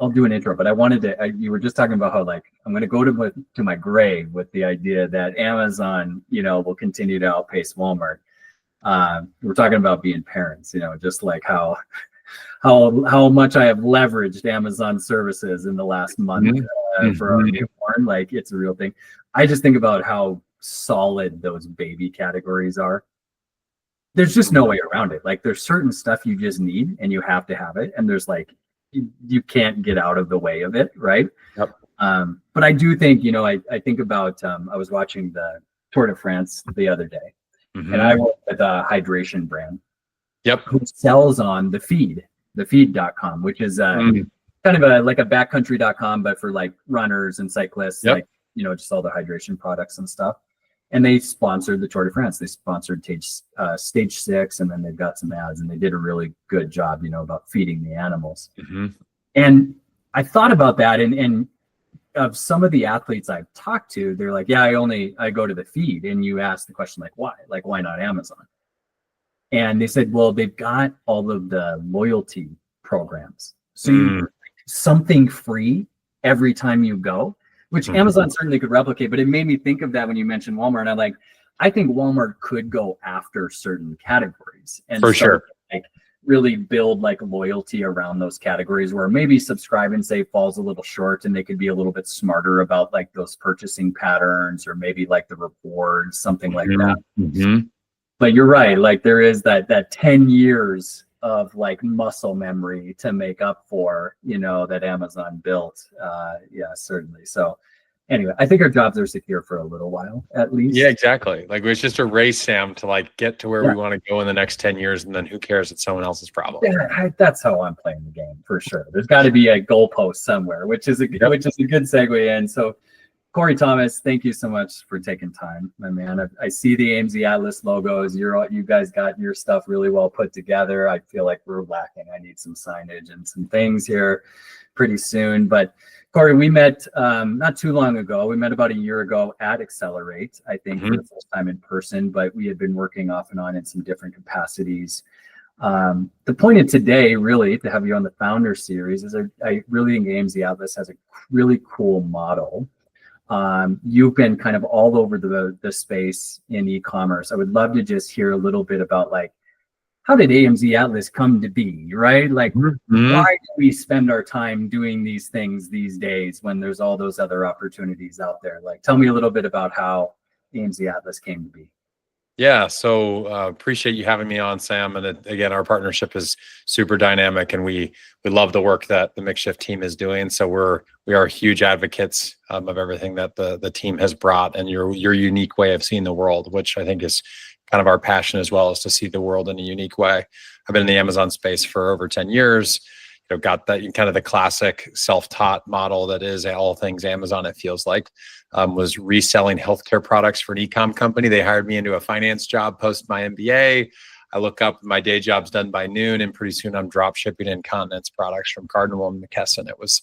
I'll do an intro, but I wanted to, you were just talking about how like, I'm going to go to my grave with the idea that Amazon, will continue to outpace Walmart. We're talking about being parents, just like how much I have leveraged Amazon services in the last month for our newborn. Like, it's a real thing. I just think about how solid those baby categories are. There's just no way around it. Like, there's certain stuff you just need and you have to have it. And there's like, you can't get out of the way of it, right? Yep. But I do think, I think about, I was watching the Tour de France the other day, and I work with a hydration brand. Yep. Who sells on the feed.com, which is kind of like a backcountry.com, but for like runners and cyclists, like, just all the hydration products and stuff. And they sponsored the Tour de France. They sponsored stage 6, and then they've got some ads, and they did a really good job, about feeding the animals. And I thought about that, and of some of the athletes I've talked to, they're like, yeah, I go to the feed. And you ask the question, like, why? Like, why not Amazon? And they said, well, they've got all of the loyalty programs. So you get something free every time you go, which Amazon certainly could replicate. But it made me think of that when you mentioned Walmart. And I think Walmart could go after certain categories. And for sure. Like, really build like loyalty around those categories where maybe Subscribe and Save falls a little short, and they could be a little bit smarter about like those purchasing patterns, or maybe like the rewards, something like that. But you're right. Like, there is that 10 years of like muscle memory to make up for, that Amazon built. Yeah, certainly. So anyway, I think our jobs are secure for a little while, at least. Yeah, exactly. Like, it's just a race, Sam, to like get to where we want to go in the next 10 years. And then who cares? It's someone else's problem. Yeah, that's how I'm playing the game, for sure. There's got to be a goalpoast somewhere, which is a good segue in. So Corey Thomas, thank you so much for taking time, my man. I see the AMZ Atlas logos. You guys got your stuff really well put together. I feel like we're lacking. I need some signage and some things here pretty soon. But Corey, we met not too long ago. We met about a year ago at Accelerate, I think, for the first time in person, but we had been working off and on in some different capacities. The point of today, really, to have you on the Founder Series, is I really think AMZ Atlas has a really cool model. You've been kind of all over the space in e-commerce. I would love to just hear a little bit about, like, how did AMZ Atlas come to be, right? Like, why do we spend our time doing these things these days when there's all those other opportunities out there? Like, tell me a little bit about how AMZ Atlas came to be. Yeah, so appreciate you having me on, Sam. And again, our partnership is super dynamic, and we love the work that the MixShift team is doing. So we are huge advocates of everything that the team has brought, and your unique way of seeing the world, which I think is kind of our passion as well, is to see the world in a unique way. I've been in the Amazon space for over 10 years. Got that kind of the classic self-taught model that is all things Amazon, it feels like. Was reselling healthcare products for an e-com company. They hired me into a finance job post my MBA. I look up, my day job's done by noon, and pretty soon I'm drop shipping incontinence products from Cardinal and McKesson. It was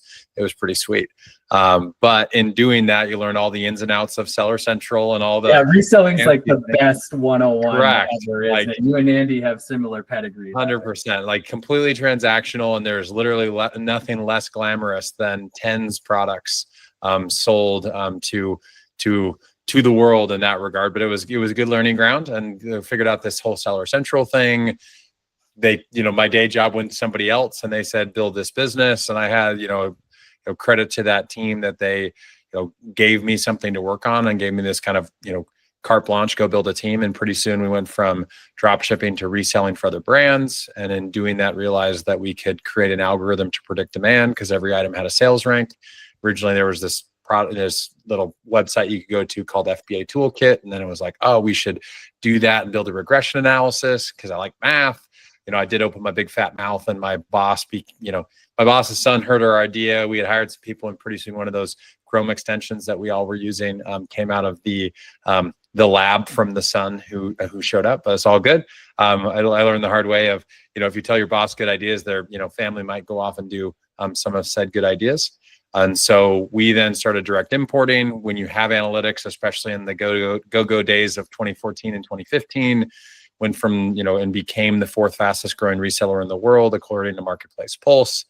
pretty sweet. But in doing that, you learn all the ins and outs of Seller Central and all the reselling's like the best 101 correct. Ever, isn't it? You and Andy have similar pedigrees. 100%, like completely transactional, and there's literally nothing less glamorous than TENS products sold to the world in that regard. But it was a good learning ground, and figured out this whole Seller Central thing. They, my day job went to somebody else, and they said, build this business. And I had, credit to that team that they, gave me something to work on and gave me this kind of, carte blanche, go build a team. And pretty soon we went from drop shipping to reselling for other brands. And in doing that, realized that we could create an algorithm to predict demand, because every item had a sales rank. Originally, there was this little website you could go to called FBA Toolkit. And then it was like, oh, we should do that and build a regression analysis, because I like math. I did open my big fat mouth, and my boss's son heard our idea. We had hired some people, and pretty soon one of those Chrome extensions that we all were using came out of the lab from the son who showed up. But it's all good. I learned the hard way of, if you tell your boss good ideas, their family might go off and do some of said good ideas. And so we then started direct importing. When you have analytics, especially in the go-go days of 2014 and 2015, went from, and became the 4th fastest growing reseller in the world, according to Marketplace Pulse.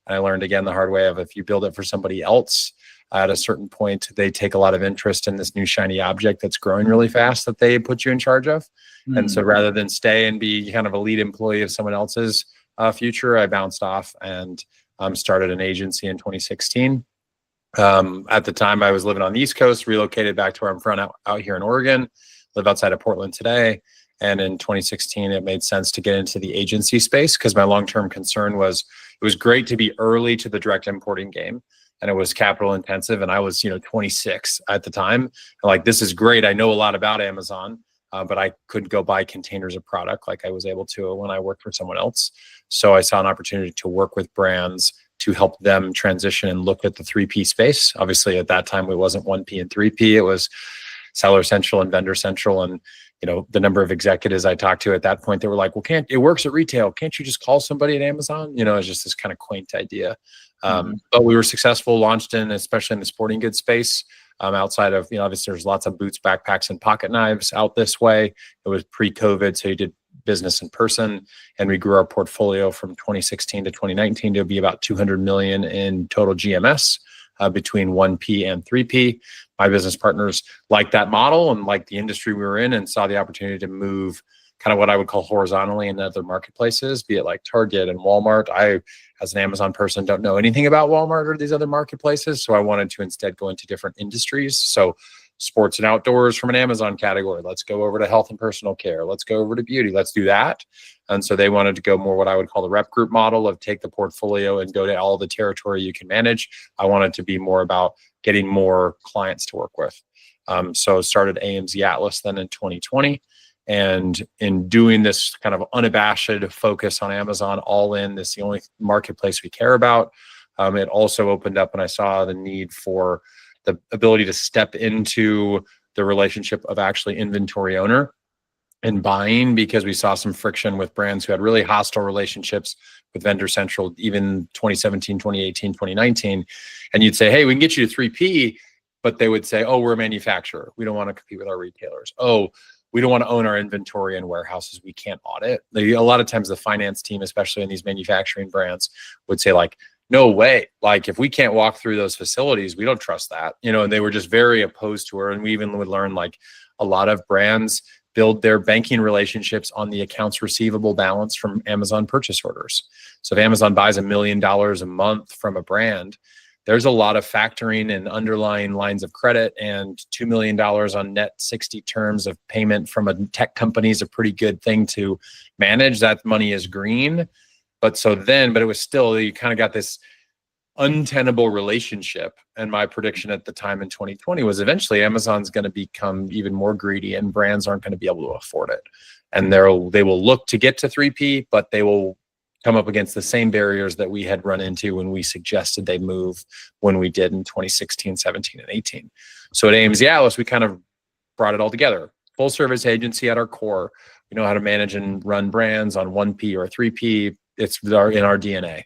And I learned again the hard way of if you build it for somebody else, at a certain point, they take a lot of interest in this new shiny object that's growing really fast that they put you in charge of. And so rather than stay and be kind of a lead employee of someone else's future, I bounced off and started an agency in 2016. At the time, I was living on the East Coast, relocated back to where I'm from out here in Oregon, live outside of Portland today. And in 2016, it made sense to get into the agency space because my long-term concern was it was great to be early to the direct importing game. And it was capital intensive. And I was, 26 at the time. And like, this is great. I know a lot about Amazon, but I couldn't go buy containers of product like I was able to when I worked for someone else. So I saw an opportunity to work with brands to help them transition and look at the 3P space. Obviously, at that time, it wasn't 1P and 3P. It was Seller Central and Vendor Central. And the number of executives I talked to at that point, they were like, well, it works at retail. Can't you just call somebody at Amazon? It's just this kind of quaint idea. But we were successful, launched especially in the sporting goods space, outside of, obviously there's lots of boots, backpacks, and pocket knives out this way. It was pre-COVID, so you did business in person, and we grew our portfolio from 2016 to 2019 to be about 200 million in total GMS between 1P and 3P. My business partners liked that model and liked the industry we were in and saw the opportunity to move kind of what I would call horizontally in other marketplaces, be it like Target and Walmart. I, as an Amazon person, don't know anything about Walmart or these other marketplaces. So I wanted to instead go into different industries. So sports and outdoors from an Amazon category. Let's go over to health and personal care. Let's go over to beauty. Let's do that. And so they wanted to go more what I would call the rep group model of take the portfolio and go to all the territory you can manage. I wanted to be more about getting more clients to work with. So started AMZ Atlas then in 2020. And in doing this kind of unabashed focus on Amazon, all in, this is the only marketplace we care about. It also opened up when I saw the need for the ability to step into the relationship of actually inventory owner and buying, because we saw some friction with brands who had really hostile relationships with Vendor Central, even 2017, 2018, 2019. And you'd say, hey, we can get you to 3P, but they would say, oh, we're a manufacturer. We don't want to compete with our retailers. Oh, we don't want to own our inventory in warehouses we can't audit. A lot of times the finance team, especially in these manufacturing brands, would say like, no way. Like if we can't walk through those facilities, we don't trust that, and they were just very opposed to her. And we even would learn like a lot of brands build their banking relationships on the accounts receivable balance from Amazon purchase orders. So if Amazon buys $1 million a month from a brand, there's a lot of factoring and underlying lines of credit, and $2 million on net 60 terms of payment from a tech company is a pretty good thing to manage. That money is green. But it was still, you kind of got this untenable relationship. And my prediction at the time in 2020 was eventually Amazon's going to become even more greedy and brands aren't going to be able to afford it. And they will look to get to 3P, but they will come up against the same barriers that we had run into when we suggested they move when we did in 2016, 17, and 18. So at AMZ Atlas, we kind of brought it all together. Full service agency at our core. We know how to manage and run brands on 1P or 3P. It's in our DNA.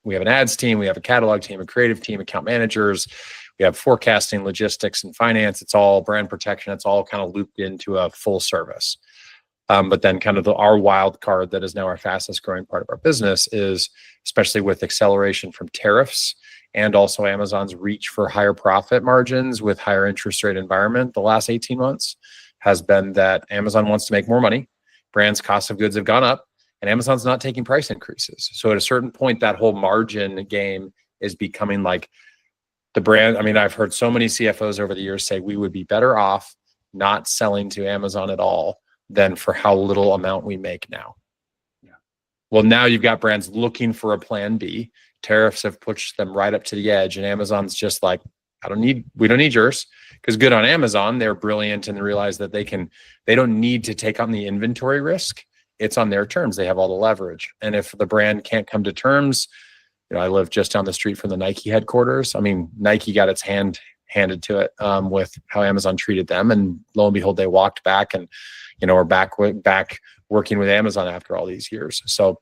We have an ads team, we have a catalog team, a creative team, account managers. We have forecasting, logistics, and finance. It's all brand protection. It's all kind of looped into a full service. But then kind of our wild card that is now our fastest growing part of our business is, especially with acceleration from tariffs and also Amazon's reach for higher profit margins with higher interest rate environment the last 18 months, has been that Amazon wants to make more money. Brands' cost of goods have gone up. And Amazon's not taking price increases. So at a certain point, that whole margin game is becoming like the brand. I mean, I've heard so many CFOs over the years say we would be better off not selling to Amazon at all than for how little amount we make now. Yeah. Well, now you've got brands looking for a plan B. Tariffs have pushed them right up to the edge. And Amazon's just like, we don't need yours. Because good on Amazon, they're brilliant and realize that they don't need to take on the inventory risk. It's on their terms. They have all the leverage. And if the brand can't come to terms, I live just down the street from the Nike headquarters. I mean, Nike got its hand handed to it with how Amazon treated them. And lo and behold, they walked back and, are back working with Amazon after all these years. So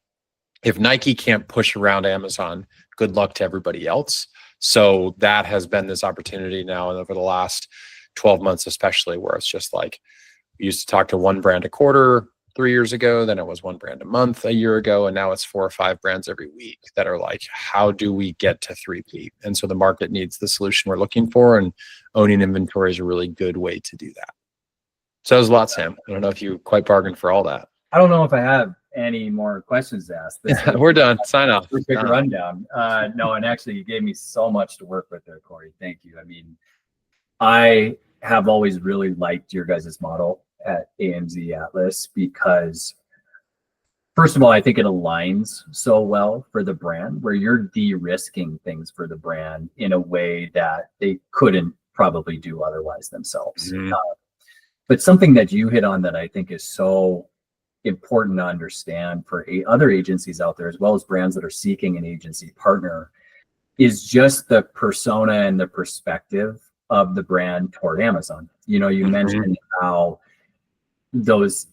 if Nike can't push around Amazon, good luck to everybody else. So that has been this opportunity now and over the last 12 months, especially, where it's just like, we used to talk to one brand a quarter. 3 years ago, then it was one brand a month a year ago, and now it's 4 or 5 brands every week that are like, how do we get to 3P? And so the market needs the solution we're looking for, and owning inventory is a really good way to do that. So that was a lot, Sam. I don't know if you quite bargained for all that. I don't know if I have any more questions to ask. We're done. Sign off. Quick rundown. No, and actually you gave me so much to work with there, Corey. Thank you. I mean, I have always really liked your guys' model at AMZ Atlas because, first of all, I think it aligns so well for the brand, where you're de-risking things for the brand in a way that they couldn't probably do otherwise themselves. But something that you hit on that I think is so important to understand for other agencies out there, as well as brands that are seeking an agency partner, is just the persona and the perspective of the brand toward Amazon. You know, you mentioned how those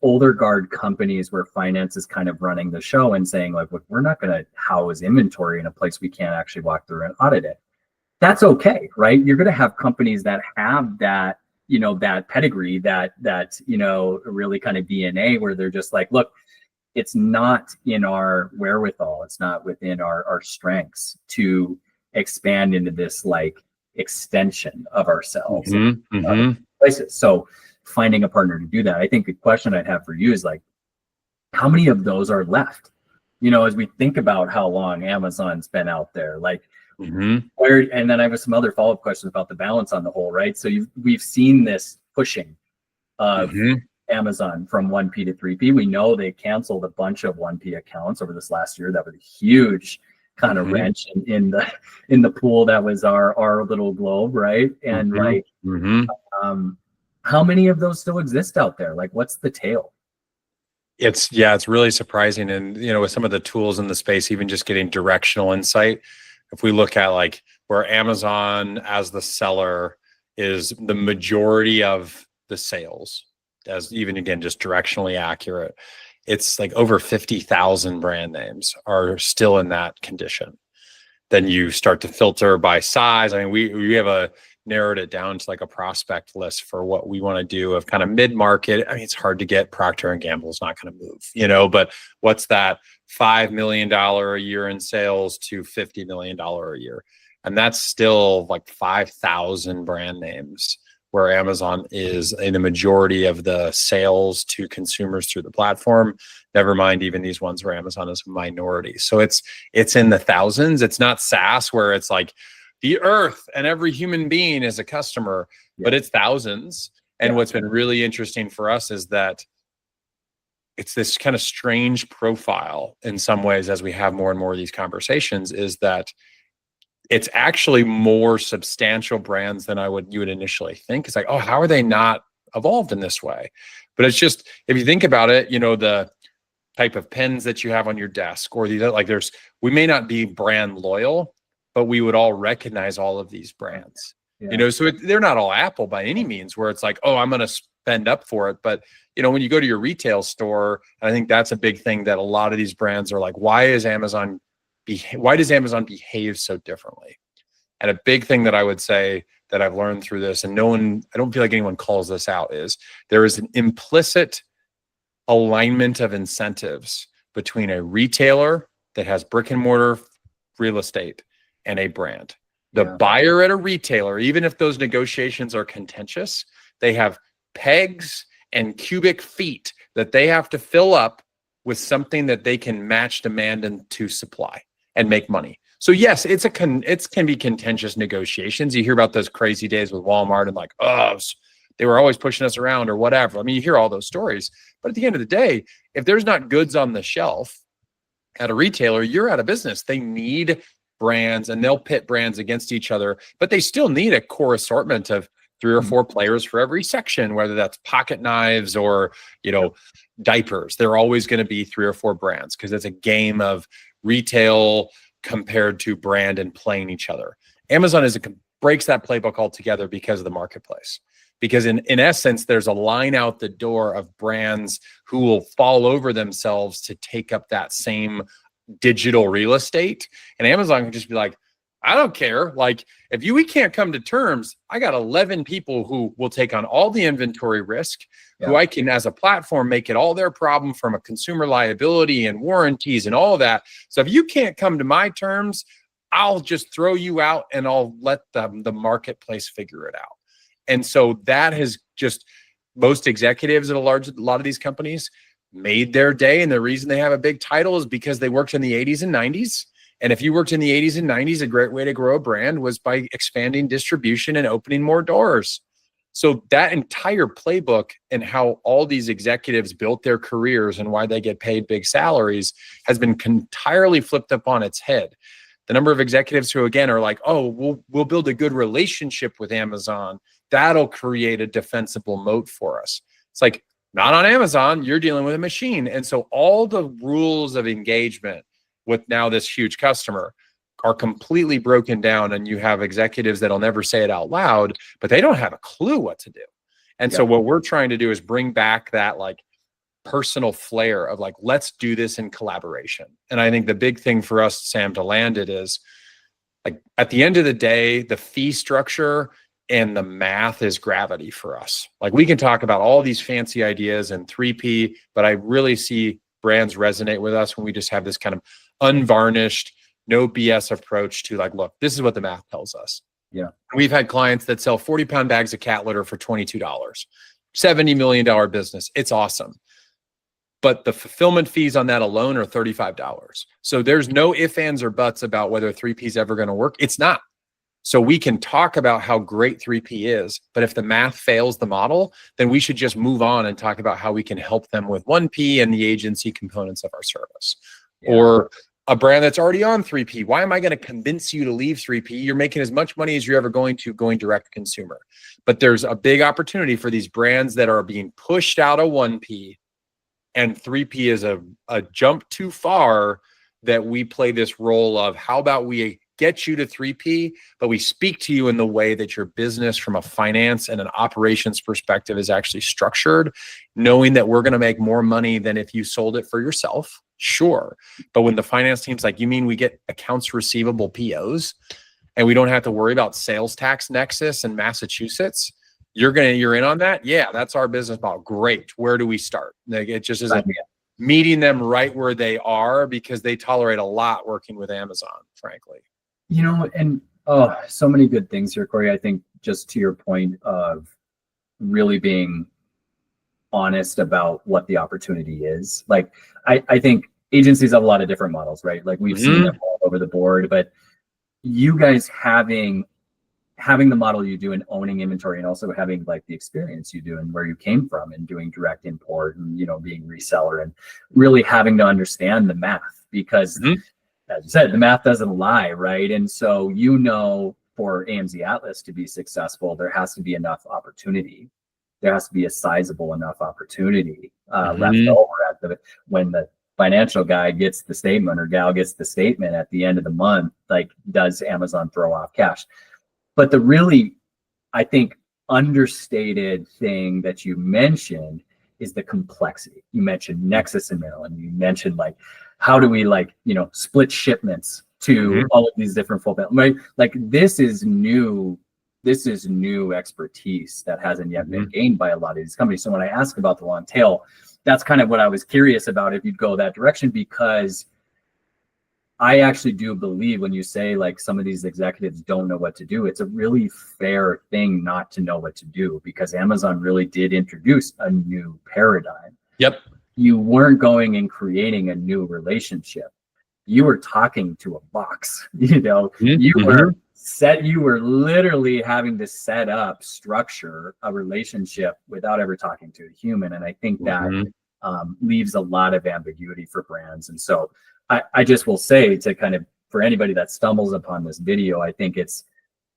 older guard companies where finance is kind of running the show and saying like, look, we're not going to house inventory in a place we can't actually walk through and audit it. That's okay, right? You're going to have companies that have that, you know, that pedigree, that, you know, really kind of DNA where they're just like, look, it's not in our wherewithal. It's not within our strengths to expand into this like extension of ourselves in other places. So finding a partner to do that. I think the question I'd have for you is like, how many of those are left? You know, as we think about how long Amazon's been out there, like, where, and then I have some other follow-up questions about the balance on the whole, right? So we've seen this pushing of Amazon from 1P to 3P. We know they canceled a bunch of 1P accounts over this last year. That was a huge kind of wrench in the pool that was our little globe, right? And like, how many of those still exist out there? Like, what's the tail? It's really surprising. And, you know, with some of the tools in the space, even just getting directional insight, if we look at like where Amazon as the seller is the majority of the sales, as even again, just directionally accurate, it's like over 50,000 brand names are still in that condition. Then you start to filter by size. I mean, we have narrowed it down to like a prospect list for what we want to do of kind of mid-market. I mean, it's hard to get. Procter & Gamble's not going to move, you know, but what's that $5 million a year in sales to $50 million a year? And that's still like 5,000 brand names where Amazon is in the majority of the sales to consumers through the platform. Never mind even these ones where Amazon is a minority. So it's in the thousands. It's not SaaS where it's like the earth and every human being is a customer, but it's thousands. And what's been really interesting for us is that it's this kind of strange profile in some ways as we have more and more of these conversations, is that it's actually more substantial brands than you would initially think. It's like, oh, how are they not evolved in this way? But it's just, if you think about it, you know, the type of pens that you have on your desk, or we may not be brand loyal, but we would all recognize all of these brands, you know, so they're not all Apple by any means where it's like, oh, I'm going to spend up for it. But, you know, when you go to your retail store, I think that's a big thing that a lot of these brands are like, why does Amazon behave so differently? And a big thing that I would say that I've learned through this, and I don't feel like anyone calls this out, is there is an implicit alignment of incentives between a retailer that has brick and mortar real estate and a brand. The buyer at a retailer, even if those negotiations are contentious, they have pegs and cubic feet that they have to fill up with something that they can match demand into supply and make money. So yes, it can be contentious negotiations. You hear about those crazy days with Walmart and like, oh, they were always pushing us around or whatever. I mean, you hear all those stories, but at the end of the day, if there's not goods on the shelf at a retailer, you're out of business. They need brands, and they'll pit brands against each other, but they still need a core assortment of 3 or 4 players for every section, whether that's pocket knives or, you know, diapers. There are always going to be 3 or 4 brands because it's a game of retail compared to brand and playing each other. Amazon breaks that playbook altogether because of the marketplace. Because in essence, there's a line out the door of brands who will fall over themselves to take up that same digital real estate. And Amazon can just be like, I don't care. Like if we can't come to terms, I got 11 people who will take on all the inventory risk, who I can, as a platform, make it all their problem from a consumer liability and warranties and all of that. So if you can't come to my terms, I'll just throw you out and I'll let the marketplace figure it out. And so that has just, most executives at a lot of these companies made their day. And the reason they have a big title is because they worked in the 80s and 90s. And if you worked in the 80s and 90s, a great way to grow a brand was by expanding distribution and opening more doors. So that entire playbook and how all these executives built their careers and why they get paid big salaries has been entirely flipped up on its head. The number of executives who, again, are like, oh, we'll build a good relationship with Amazon. That'll create a defensible moat for us. It's like, not on Amazon, you're dealing with a machine. And so all the rules of engagement with now this huge customer are completely broken down, and you have executives that'll never say it out loud, but they don't have a clue what to do. And so what we're trying to do is bring back that like personal flair of like, let's do this in collaboration. And I think the big thing for us, Sam, to land it is like, at the end of the day, the fee structure and the math is gravity for us. Like we can talk about all these fancy ideas and 3P, but I really see brands resonate with us when we just have this kind of unvarnished, no BS approach to like, look, this is what the math tells us. Yeah. We've had clients that sell 40-pound bags of cat litter for $22, $70 million business. It's awesome. But the fulfillment fees on that alone are $35. So there's no ifs, ands, or buts about whether 3P is ever going to work. It's not. So we can talk about how great 3P is, but if the math fails the model, then we should just move on and talk about how we can help them with 1P and the agency components of our service. Yeah. Or a brand that's already on 3P. Why am I going to convince you to leave 3P? You're making as much money as you're ever going direct to consumer. But there's a big opportunity for these brands that are being pushed out of 1P, and 3P is a jump too far, that we play this role of how about we get you to 3P, but we speak to you in the way that your business from a finance and an operations perspective is actually structured, knowing that we're going to make more money than if you sold it for yourself. Sure. But when the finance team's like, you mean we get accounts receivable POs and we don't have to worry about sales tax nexus in Massachusetts? You're in on that? Yeah, that's our business model. Great. Where do we start? Like, it just isn't meeting them right where they are, because they tolerate a lot working with Amazon, frankly. You know, and so many good things here, Corey. I think just to your point of really being honest about what the opportunity is. Like, I think agencies have a lot of different models, right? Like we've seen them all over the board, but you guys having the model you do and owning inventory, and also having like the experience you do and where you came from and doing direct import and, you know, being reseller and really having to understand the math, because as you said, the math doesn't lie, right? And so, you know, for AMZ Atlas to be successful, there has to be enough opportunity. There has to be a sizable enough opportunity left over when the financial guy gets the statement, or gal gets the statement at the end of the month. Like, does Amazon throw off cash? But the really, I think, understated thing that you mentioned is the complexity. You mentioned Nexus in Maryland. You mentioned like, how do we split shipments to all of these different fulfillment, right? Like this is new expertise that hasn't yet been gained by a lot of these companies. So when I ask about the long tail, that's kind of what I was curious about, if you'd go that direction, because I actually do believe when you say like some of these executives don't know what to do, it's a really fair thing not to know what to do, because Amazon really did introduce a new paradigm. Yep. You weren't going and creating a new relationship. You were talking to a box, you were literally having to set up, structure a relationship without ever talking to a human. And I think that leaves a lot of ambiguity for brands. And so I just will say, to kind of, for anybody that stumbles upon this video, I think it's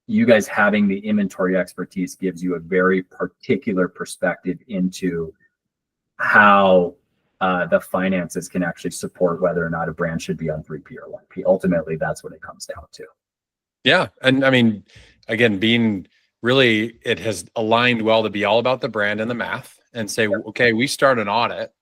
you guys having the inventory expertise gives you a very particular perspective into how the finances can actually support whether or not a brand should be on 3P or 1P. Ultimately, that's what it comes down to. Yeah. And I mean, again, it has aligned well to be all about the brand and the math, and say, okay, we start an audit.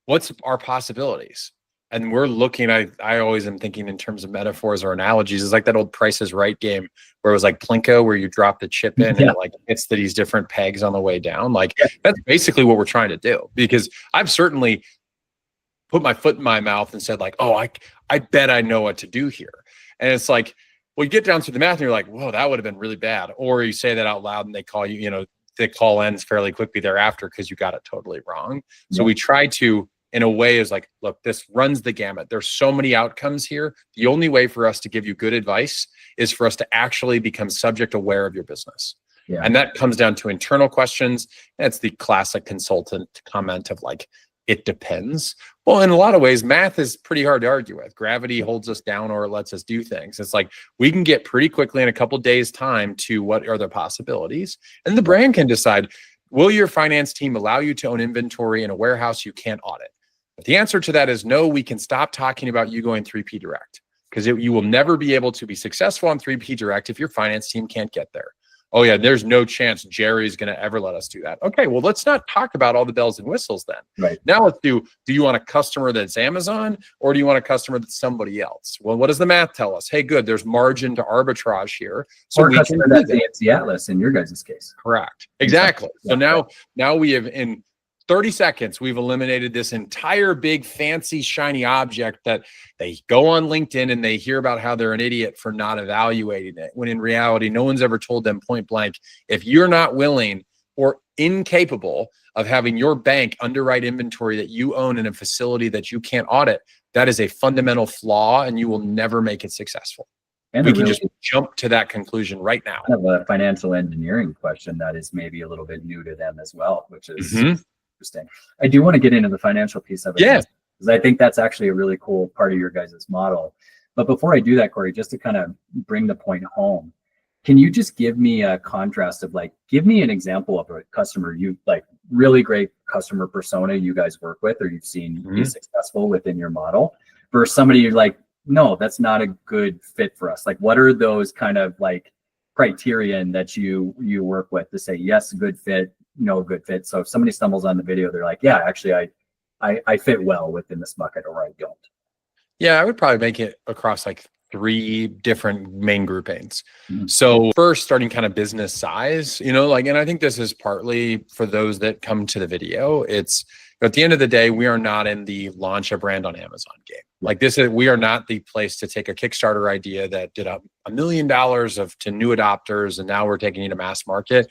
What's our possibilities? and we're looking, I always am thinking in terms of metaphors or analogies. It's like that old Price is Right game where it was like Plinko, where you drop the chip in and it like hits these different pegs on the way down. Like that's basically what we're trying to do, because I've certainly put my foot in my mouth and said like, oh, I bet I know what to do here. And it's like, well, you get down to the math and you're like, whoa, that would have been really bad. Or you say that out loud and they call you, the call ends fairly quickly thereafter because you got it totally wrong. So we try to, in a way, is like, look, this runs the gamut. There's so many outcomes here. The only way for us to give you good advice is for us to actually become subject aware of your business. Yeah. And that comes down to internal questions. That's the classic consultant comment of like, it depends. Well, in a lot of ways, math is pretty hard to argue with. Gravity holds us down or it lets us do things. It's like we can get pretty quickly in a couple days time to what are the possibilities. And the brand can decide, will your finance team allow you to own inventory in a warehouse you can't audit? If the answer to that is no, we can stop talking about you going 3P direct, because you will never be able to be successful on 3P direct if your finance team can't get there. Oh yeah, there's no chance Jerry's going to ever let us do that. Okay, well, let's not talk about all the bells and whistles then. Right. Now let's do you want a customer that's Amazon, or do you want a customer that's somebody else? Well, what does the math tell us? Hey, good, there's margin to arbitrage here. So or a customer that's AMZ Atlas in your guys' case. Correct. Exactly. So now we have, in 30 seconds, we've eliminated this entire big, fancy, shiny object that they go on LinkedIn and they hear about how they're an idiot for not evaluating it, when in reality, no one's ever told them point blank, if you're not willing or incapable of having your bank underwrite inventory that you own in a facility that you can't audit, that is a fundamental flaw and you will never make it successful. And we can just jump to that conclusion right now. Kind of a financial engineering question that is maybe a little bit new to them as well, which is interesting. I do want to get into the financial piece of it. Yeah. Because I think that's actually a really cool part of your guys' model. But before I do that, Corey, just to kind of bring the point home, can you just give me a contrast of like, give me an example of a customer you like, really great customer persona you guys work with, or you've seen be successful within your model, versus somebody you're like, no, that's not a good fit for us. Like, what are those kind of like criterion that you work with to say, yes, good fit, no good fit? So if somebody stumbles on the video, they're like, yeah, actually I fit well within this bucket, or I don't. Yeah, I would probably make it across like 3 different main groupings. So first, starting kind of business size, like, and I think this is partly for those that come to the video, it's at the end of the day, we are not in the launch a brand on Amazon game. Like we are not the place to take a Kickstarter idea that did $1 million to new adopters, and now we're taking it to mass market.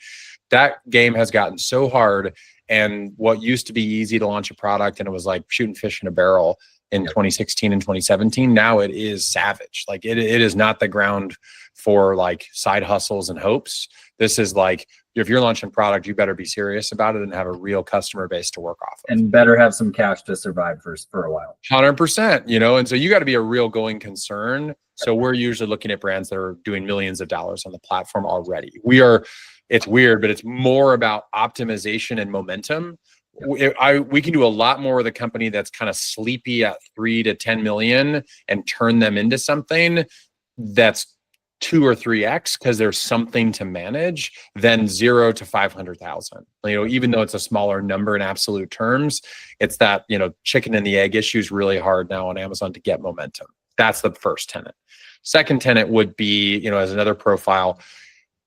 That game has gotten so hard, and what used to be easy to launch a product and it was like shooting fish in a barrel in 2016 and 2017, now it is savage. Like it is not the ground for like side hustles and hopes. This is like, if you're launching product, you better be serious about it and have a real customer base to work off of. And better have some cash to survive for a while. 100%, and so you got to be a real going concern. So we're usually looking at brands that are doing millions of dollars on the platform already. It's weird, but it's more about optimization and momentum. We can do a lot more with a company that's kind of sleepy at 3 to 10 million and turn them into something that's 2 or 3x because there's something to manage, than 0 to 500,000. Even though it's a smaller number in absolute terms, it's that, chicken and the egg issue is really hard now on Amazon to get momentum. That's the first tenet. Second tenet would be, as another profile,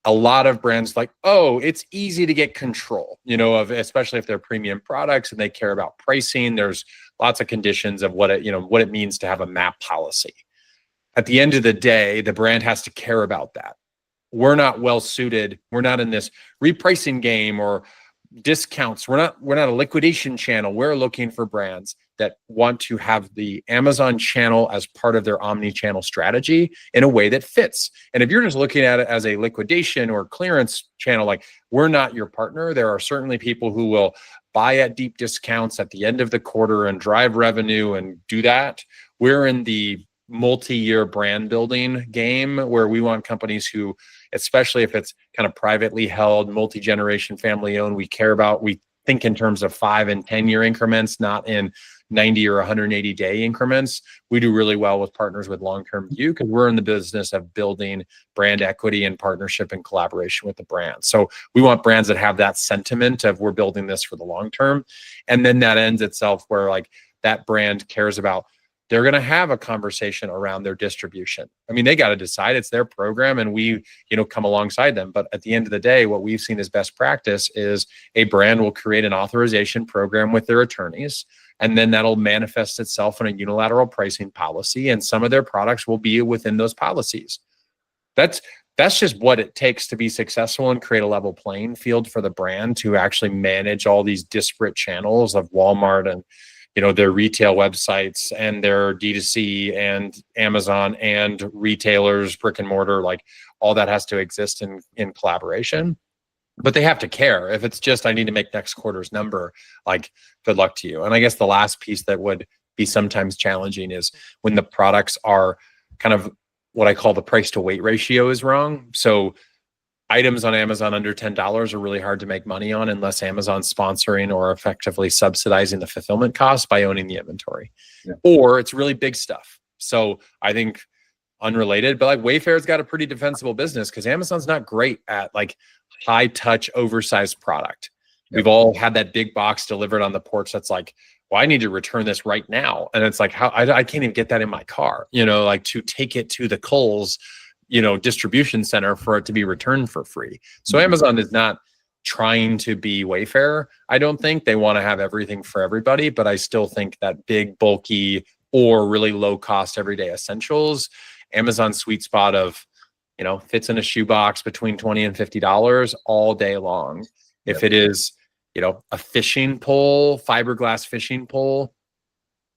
a lot of brands like, oh, it's easy to get control, especially if they're premium products and they care about pricing. There's lots of conditions of what it means to have a MAP policy. At the end of the day, the brand has to care about that. We're not well suited. We're not in this repricing game or discounts. We're not a liquidation channel. We're looking for brands that want to have the Amazon channel as part of their omni-channel strategy in a way that fits. And if you're just looking at it as a liquidation or clearance channel, like, we're not your partner. There are certainly people who will buy at deep discounts at the end of the quarter and drive revenue and do that. We're in the multi-year brand building game where we want companies who, especially if it's kind of privately held, multi-generation, family owned, we think in terms of 5 and 10 year increments, not in 90 or 180 day increments. We do really well with partners with long-term view because we're in the business of building brand equity and partnership and collaboration with the brand. So we want brands that have that sentiment of, we're building this for the long term. And then that ends itself where like that brand cares about they're going to have a conversation around their distribution. I mean, they got to decide, it's their program, and we, come alongside them. But at the end of the day, what we've seen as best practice is a brand will create an authorization program with their attorneys, and then that'll manifest itself in a unilateral pricing policy, and some of their products will be within those policies. That's just what it takes to be successful and create a level playing field for the brand to actually manage all these disparate channels of Walmart and their retail websites and their D2C and Amazon and retailers, brick and mortar, like all that has to exist in collaboration. But they have to care. If it's just, I need to make next quarter's number, like, good luck to you. And I guess the last piece that would be sometimes challenging is when the products are kind of what I call the price to weight ratio is wrong. So items on Amazon under $10 are really hard to make money on unless Amazon's sponsoring or effectively subsidizing the fulfillment costs by owning the inventory. Yeah. Or it's really big stuff. So I think unrelated, but like Wayfair's got a pretty defensible business because Amazon's not great at like high touch, oversized product. Yeah. We've all had that big box delivered on the porch that's like, well, I need to return this right now. And it's like, how I can't even get that in my car, like to take it to the Kohl's distribution center for it to be returned for free. So Amazon is not trying to be Wayfair. I don't think they want to have everything for everybody, but I still think that big, bulky, or really low cost everyday essentials, Amazon's sweet spot of, fits in a shoebox between $20 and $50 all day long. If it is, a fishing pole, fiberglass fishing pole,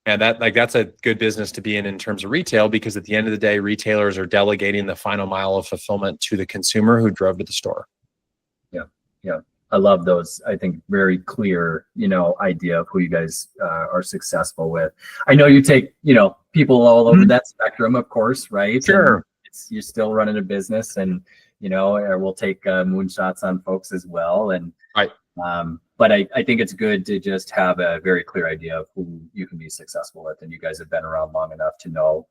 and that's a good business to be in terms of retail, because at the end of the day, retailers are delegating the final mile of fulfillment to the consumer who drove to the store. Yeah. I love those. I think very clear, idea of who you guys are successful with. I know you take, people all over that spectrum, of course, right? Sure. You're still running a business, and, we'll take moonshots on folks as well. And right. But I think it's good to just have a very clear idea of who you can be successful with. And you guys have been around long enough to know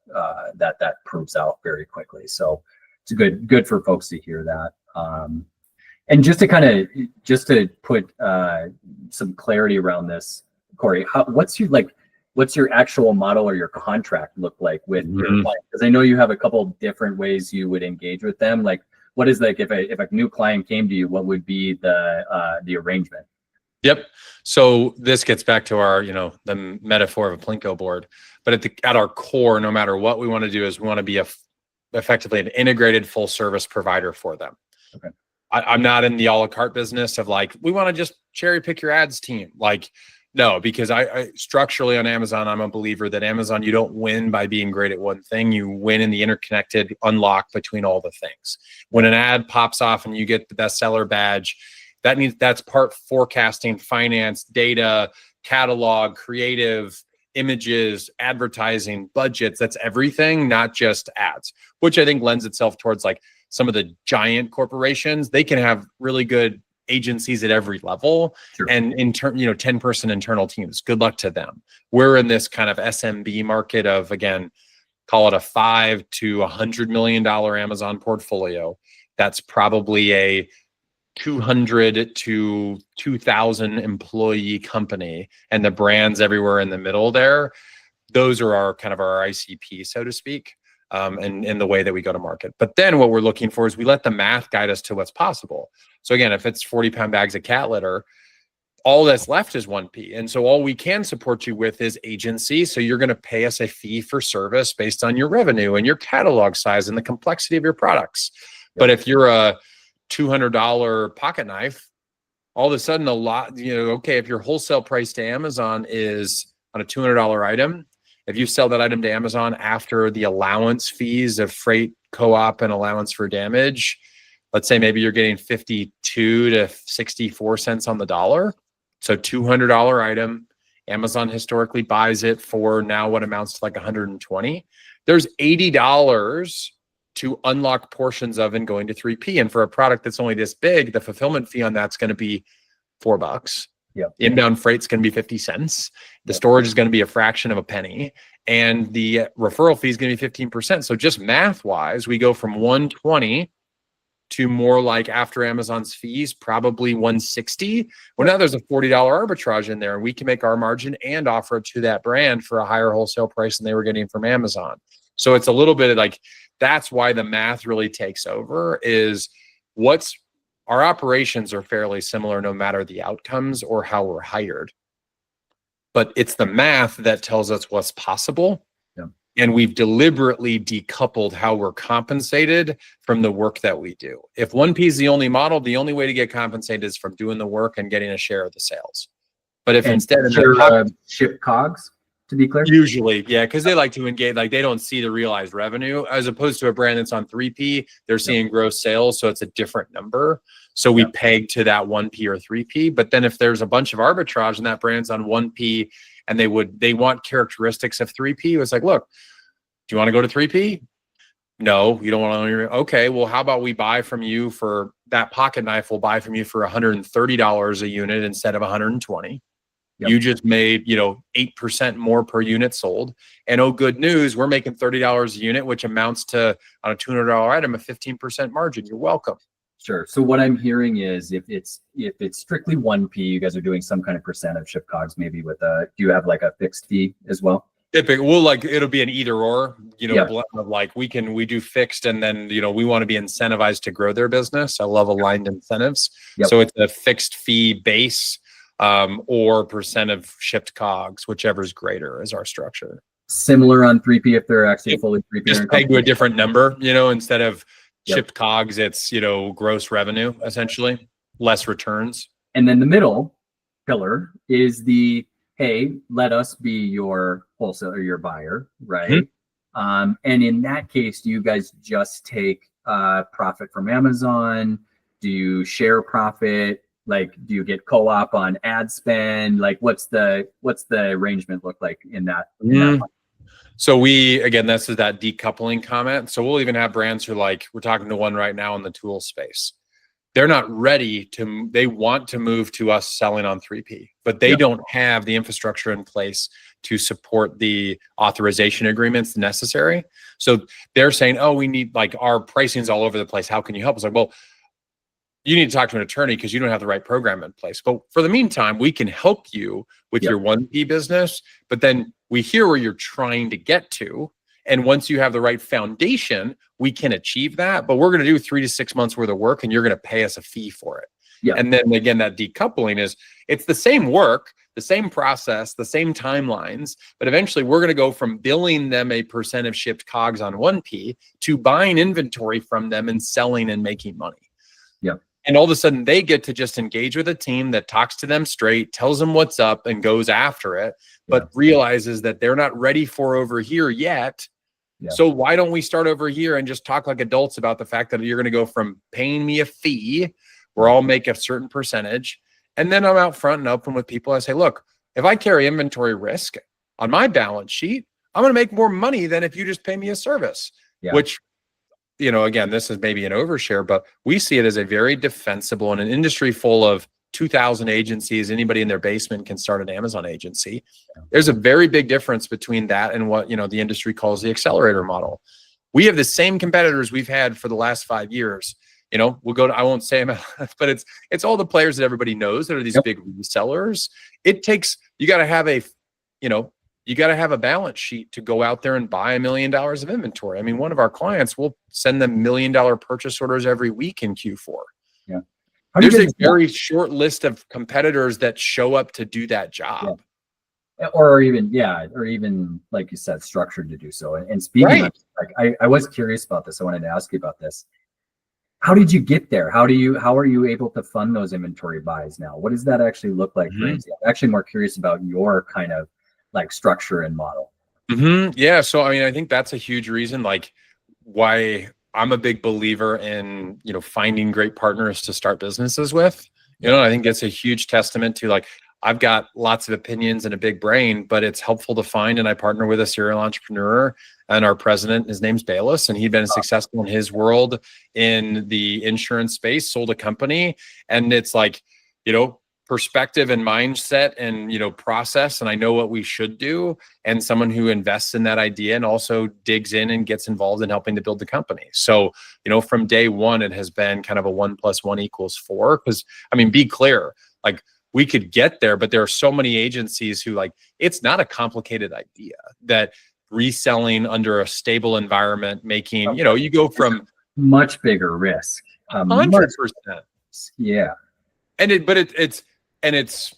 that proves out very quickly. So it's good for folks to hear that. And just to put some clarity around this, Corey, what's your actual model or your contract look like with your client? Because I know you have a couple different ways you would engage with them. Like, what is if a new client came to you, what would be the arrangement? Yep. So this gets back to our, the metaphor of a Plinko board. But at our core, no matter what we want to do, is we want to be effectively an integrated full service provider for them. Okay. I'm not in the a la carte business of like, we want to just cherry pick your ads team. Like, no, because I structurally on Amazon, I'm a believer that Amazon, you don't win by being great at one thing. You win in the interconnected unlock between all the things. When an ad pops off and you get the bestseller badge, that's part forecasting, finance, data, catalog, creative, images, advertising, budgets. That's everything, not just ads, which I think lends itself towards like some of the giant corporations. They can have really good agencies at every level. Sure. And 10-person internal teams. Good luck to them. We're in this kind of SMB market of, again, call it a $5 to $100 million Amazon portfolio. That's probably a 200 to 2,000 employee company, and the brands everywhere in the middle there. Those are our ICP, so to speak. And in the way that we go to market. But then what we're looking for is we let the math guide us to what's possible. So again, if it's 40-pound bags of cat litter, all that's left is 1P. And so all we can support you with is agency. So you're going to pay us a fee for service based on your revenue and your catalog size and the complexity of your products. But if you're a $200 pocket knife, all of a sudden if your wholesale price to Amazon is on a $200 item, if you sell that item to Amazon after the allowance fees of freight, co-op, and allowance for damage, let's say maybe you're getting 52 to 64 cents on the dollar. So $200 item, Amazon historically buys it for now what amounts to like 120. There's $80 to unlock portions of and going to 3P. And for a product that's only this big, the fulfillment fee on that's going to be $4. Yep. Inbound freight's going to be 50 cents. The storage is going to be a fraction of a penny. And the referral fee is going to be 15%. So just math wise, we go from 120 to more like after Amazon's fees, probably 160. Well, now there's a $40 arbitrage in there, and we can make our margin and offer it to that brand for a higher wholesale price than they were getting from Amazon. So it's a little bit of like, that's why the math really takes over, is our operations are fairly similar no matter the outcomes or how we're hired. But it's the math that tells us what's possible. Yeah. And we've deliberately decoupled how we're compensated from the work that we do. If 1P is the only model, the only way to get compensated is from doing the work and getting a share of the sales. But if instead of ship COGS, to be clear? Usually, yeah, because they like to engage, like they don't see the realized revenue, as opposed to a brand that's on 3P, they're seeing gross sales, so it's a different number. So we peg to that 1P or 3P. But then if there's a bunch of arbitrage and that brand's on 1P and they want characteristics of 3P, it's like, look, do you want to go to 3P? No, you don't want to. Okay, well, how about we buy from you for that pocket knife? We'll buy from you for $130 a unit instead of 120. Yep. You just made, 8% more per unit sold. And oh, good news, we're making $30 a unit, which amounts to, on a $200 item, a 15% margin. You're welcome. Sure. So what I'm hearing is if it's strictly 1P, you guys are doing some kind of percent of ship COGS, maybe with do you have like a fixed fee as well? It'll be an either or, like we do fixed, and then, we want to be incentivized to grow their business. I love aligned incentives. Yep. So it's a fixed fee base, or percent of shipped COGS, whichever is greater is our structure. Similar on 3P if they're actually fully 3P. Just peg to a different number, instead of shipped COGS, it's, gross revenue, essentially, less returns. And then the middle pillar is hey, let us be your wholesaler, your buyer, right? Mm-hmm. And in that case, do you guys just take profit from Amazon? Do you share profit? Like, do you get co-op on ad spend? Like, what's the arrangement look like in that? So this is that decoupling comment. So we'll even have brands who, like, we're talking to one right now in the tool space. They're not ready they want to move to us selling on 3P, but they don't have the infrastructure in place to support the authorization agreements necessary. So they're saying, oh, we need, like, our pricing's all over the place. How can you help us? Like, well, you need to talk to an attorney because you don't have the right program in place. But for the meantime, we can help you with your 1P business, but then we hear where you're trying to get to. And once you have the right foundation, we can achieve that. But we're going to do 3 to 6 months worth of work, and you're going to pay us a fee for it. Yeah. And then again, that decoupling it's the same work, the same process, the same timelines, but eventually we're going to go from billing them a percent of shipped COGS on 1P to buying inventory from them and selling and making money. Yeah. And all of a sudden they get to just engage with a team that talks to them straight, tells them what's up and goes after it, but realizes that they're not ready for over here yet. Yeah. So why don't we start over here and just talk like adults about the fact that you're going to go from paying me a fee where I'll make a certain percentage. And then I'm out front and open with people. I say, look, if I carry inventory risk on my balance sheet, I'm going to make more money than if you just pay me a service, which, again, this is maybe an overshare, but we see it as a very defensible, in an industry full of 2,000 agencies. Anybody in their basement can start an Amazon agency. There's a very big difference between that and what, the industry calls the accelerator model. We have the same competitors we've had for the last 5 years. We'll go to, I won't say them, but it's all the players that everybody knows that are these big resellers. You got to have a balance sheet to go out there and buy $1 million of inventory. I mean, one of our clients will send them $1 million purchase orders every week in Q4. Yeah. There's a very short list of competitors that show up to do that job. Yeah. Or even, like you said, structured to do so. And speaking of, like, I was curious about this. I wanted to ask you about this. How did you get there? How are you able to fund those inventory buys now? What does that actually look like for AMZ? I'm actually more curious about your kind of like structure and model. Yeah. So, I think that's a huge reason, like, why I'm a big believer in, finding great partners to start businesses with. I think it's a huge testament to, like, I've got lots of opinions and a big brain, but it's helpful to find. And I partner with a serial entrepreneur, and our president, his name's Bayless, and he'd been successful in his world in the insurance space, sold a company. And it's like, perspective and mindset and, process, and I know what we should do, and someone who invests in that idea and also digs in and gets involved in helping to build the company. So, from day one, it has been kind of a 1 + 1 = 4. Because, be clear, like, we could get there, but there are so many agencies who, like, it's not a complicated idea that reselling under a stable environment, making, you go from much bigger risk. 100%. Yeah. And it's,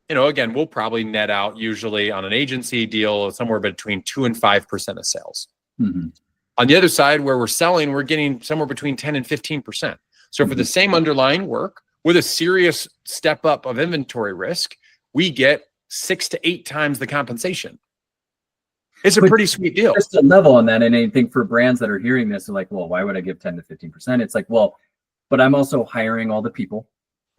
again, we'll probably net out usually on an agency deal somewhere between 2 and 5% of sales. Mm-hmm. On the other side, where we're selling, we're getting somewhere between 10 and 15%. So for the same underlying work with a serious step up of inventory risk, we get 6 to 8 times the compensation. It's a pretty sweet deal. Just a level on that, and anything for brands that are hearing this are like, well, why would I give 10 to 15%? It's like, well, but I'm also hiring all the people.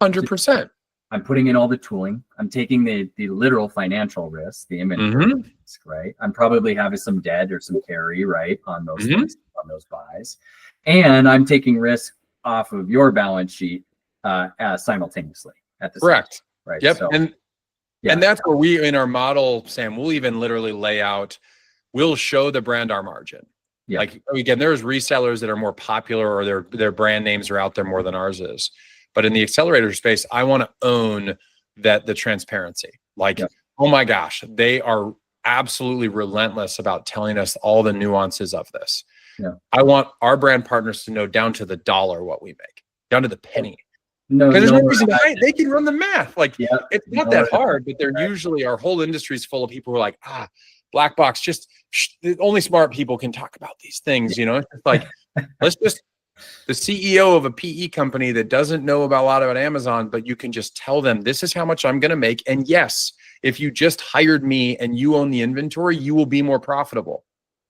100%. I'm putting in all the tooling. I'm taking the literal financial risk, the inventory risk, right? I'm probably having some debt or some carry, right, on those things, on those buys, and I'm taking risk off of your balance sheet simultaneously at the correct, same time, right? Yep, So, and that's where we, in our model, Sam, we'll even literally lay out. We'll show the brand our margin. Yeah. Like, again, there's resellers that are more popular or their brand names are out there more than ours is. But in the accelerator space, I want to own the transparency. Like, oh my gosh, they are absolutely relentless about telling us all the nuances of this. Yeah. I want our brand partners to know down to the dollar what we make, down to the penny. No, because there's no reason to hide. They can run the math. Like, it's not that hard, but they're usually, our whole industry is full of people who are like, black box, just only smart people can talk about these things. It's like, the CEO of a PE company that doesn't know about a lot about Amazon, but you can just tell them, this is how much I'm going to make. And yes, if you just hired me and you own the inventory, you will be more profitable.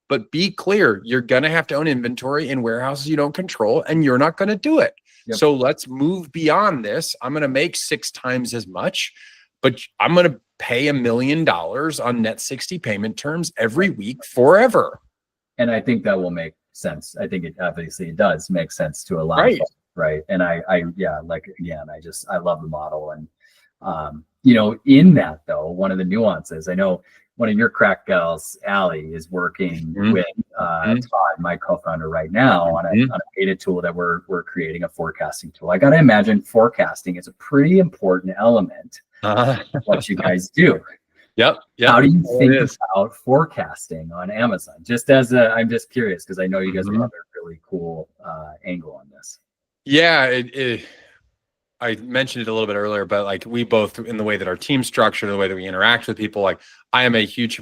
But be clear, you're going to have to own inventory in warehouses you don't control, and you're not going to do it. Yep. So let's move beyond this. I'm going to make 6 times as much, but I'm going to pay $1 million on net 60 payment terms every week forever. And I think that will make sense. I think it obviously does make sense to a lot of folks, right? And I love the model. And in that though, one of the nuances, I know one of your crack gals, Allie, is working with Todd, my co-founder, right now on a beta tool that we're creating, a forecasting tool. I got to imagine forecasting is a pretty important element of what you guys do. Yep. How do you think about forecasting on Amazon? Just as I'm just curious, because I know you guys have another really cool angle on this. Yeah, I mentioned it a little bit earlier, but like, we both, in the way that our team's structured, the way that we interact with people, like, I am a huge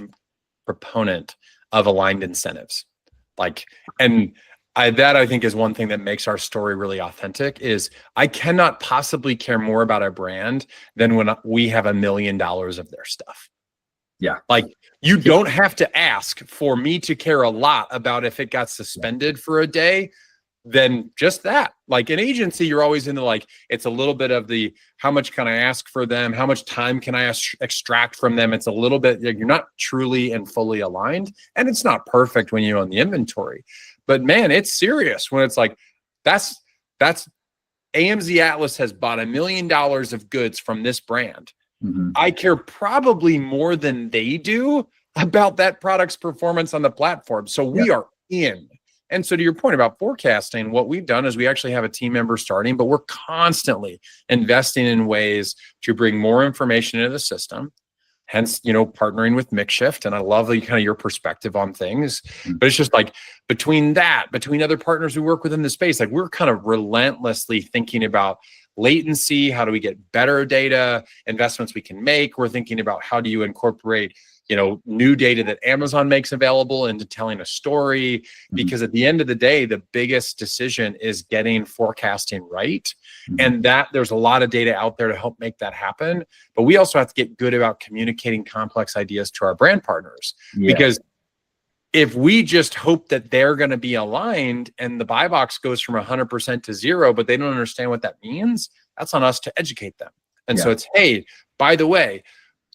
proponent of aligned incentives. Like, and I think is one thing that makes our story really authentic. Is I cannot possibly care more about a brand than when we have $1 million of their stuff. Yeah. Like, you don't have to ask for me to care a lot about if it got suspended for a day, then just that. Like, an agency, you're always into, like, it's a little bit of the, how much can I ask for them? How much time can I extract from them? It's a little bit, you're not truly and fully aligned, and it's not perfect when you own the inventory, but man, it's serious when it's like, that's AMZ Atlas has bought $1 million of goods from this brand. I care probably more than they do about that product's performance on the platform. So we are in. And so, to your point about forecasting, what we've done is we actually have a team member starting, but we're constantly investing in ways to bring more information into the system. Hence, partnering with MixShift. And I love your perspective on things. But it's just like, between other partners who work within the space, like, we're kind of relentlessly thinking about latency. How do we get better data, investments we can make? We're thinking about, how do you incorporate new data that Amazon makes available into telling a story? Because at the end of the day, the biggest decision is getting forecasting right. And that there's a lot of data out there to help make that happen. But we also have to get good about communicating complex ideas to our brand partners. Because if we just hope that they're going to be aligned and the buy box goes from 100% to 0, but they don't understand what that means, that's on us to educate them. And so it's, hey, by the way,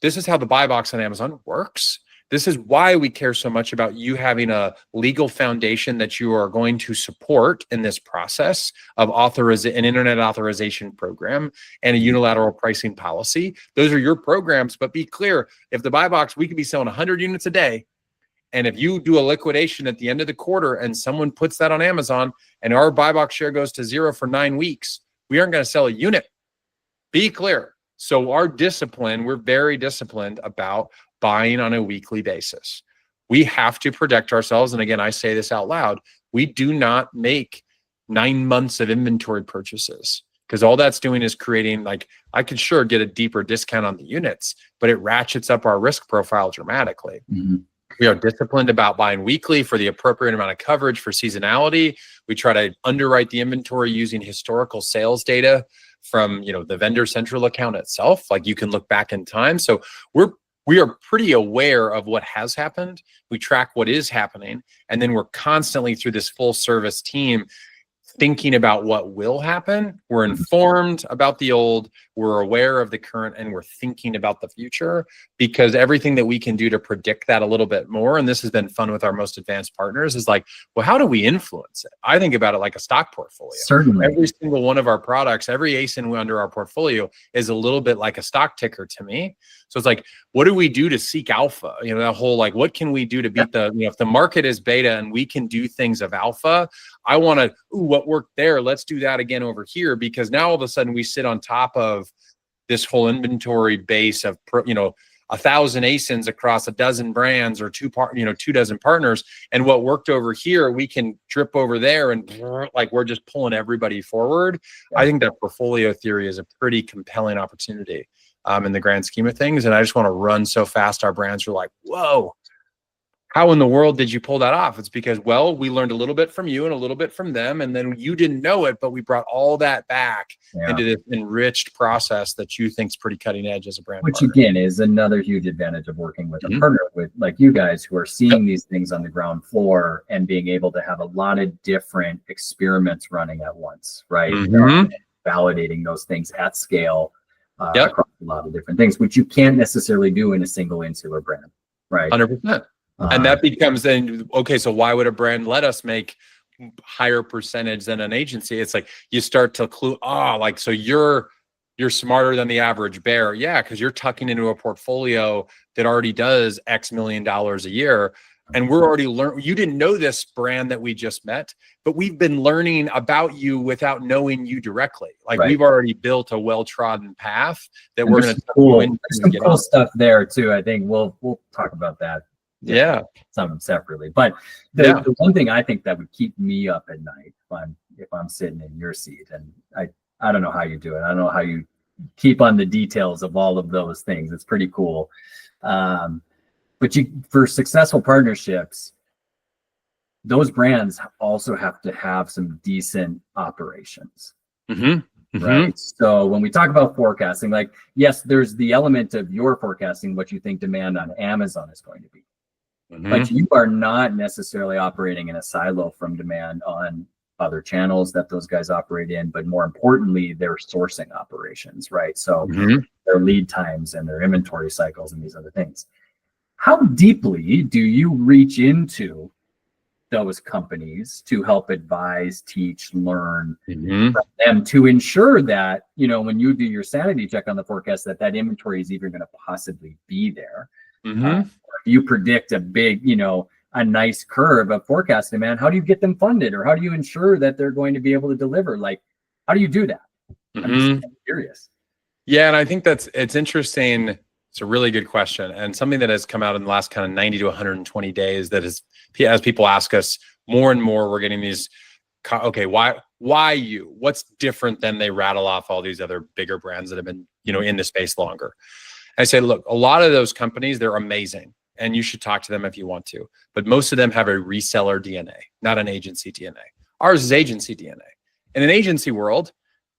this is how the buy box on Amazon works. This is why we care so much about you having a legal foundation that you are going to support in this process of an internet authorization program and a unilateral pricing policy. Those are your programs, but be clear, if the buy box, we could be selling 100 units a day. And if you do a liquidation at the end of the quarter and someone puts that on Amazon and our buy box share goes to 0 for 9 weeks, we aren't going to sell a unit. Be clear. So our discipline, we're very disciplined about buying on a weekly basis. We have to protect ourselves. And again, I say this out loud. We do not make 9 months of inventory purchases, because all that's doing is creating, like, I could sure get a deeper discount on the units, but it ratchets up our risk profile dramatically. Mm-hmm. We are disciplined about buying weekly for the appropriate amount of coverage for seasonality. We try to underwrite the inventory using historical sales data from, the vendor central account itself. Like, you can look back in time. So we are pretty aware of what has happened. We track what is happening. And then we're constantly, through this full service team, thinking about what will happen. We're informed about the old, we're aware of the current, and we're thinking about the future, because everything that we can do to predict that a little bit more, and this has been fun with our most advanced partners, is like, well, how do we influence it? I think about it like a stock portfolio. Certainly. Every single one of our products, every ASIN under our portfolio is a little bit like a stock ticker to me. So it's like, what do we do to seek alpha? That whole, like, what can we do to beat if the market is beta and we can do things of alpha, I want to, what worked there, let's do that again over here, because now all of a sudden we sit on top of this whole inventory base of 1,000 ASINs across a dozen brands or 2 dozen partners, and what worked over here we can drip over there, and like, we're just pulling everybody forward. I think that portfolio theory is a pretty compelling opportunity in the grand scheme of things, and I just want to run so fast. Our brands are like, whoa, how in the world did you pull that off? It's because, well, we learned a little bit from you and a little bit from them, and then you didn't know it, but we brought all that back into this enriched process that you think is pretty cutting edge as a brand. Which partner. Again is another huge advantage of working with a partner with like you guys, who are seeing these things on the ground floor and being able to have a lot of different experiments running at once, right? Validating those things at scale across a lot of different things, which you can't necessarily do in a single insular brand, right? 100%. And that becomes then, okay, so why would a brand let us make higher percentage than an agency? It's like, you start to clue, so you're smarter than the average bear. Yeah, because you're tucking into a portfolio that already does X million a year. And we're already you didn't know this brand that we just met, but we've been learning about you without knowing you directly. Like, we've already built a well-trodden path that we're going to there's some cool stuff there too. I think we'll talk about that. Some separately, but the one thing I think that would keep me up at night if I'm sitting in your seat, and I don't know how you do it. I don't know how you keep on the details of all of those things. It's pretty cool. But for successful partnerships, those brands also have to have some decent operations. Right. So when we talk about forecasting, like, yes, there's the element of your forecasting, what you think demand on Amazon is going to be. But you are not necessarily operating in a silo from demand on other channels that those guys operate in, but more importantly, their sourcing operations, right? So their lead times and their inventory cycles and these other things. How deeply do you reach into those companies to help advise, teach, learn from them to ensure that, when you do your sanity check on the forecast, that inventory is even going to possibly be there? If you predict a big, a nice curve of forecast demand, how do you get them funded, or how do you ensure that they're going to be able to deliver? Like, how do you do that? I'm just curious. Yeah, and I think it's interesting. It's a really good question, and something that has come out in the last kind of 90 to 120 days that is, as people ask us more and more, we're getting these, okay, why you? What's different than they rattle off all these other bigger brands that have been, in the space longer? I say, look, a lot of those companies, they're amazing, and you should talk to them if you want to, but most of them have a reseller DNA, not an agency DNA. Ours is agency DNA. In an agency world,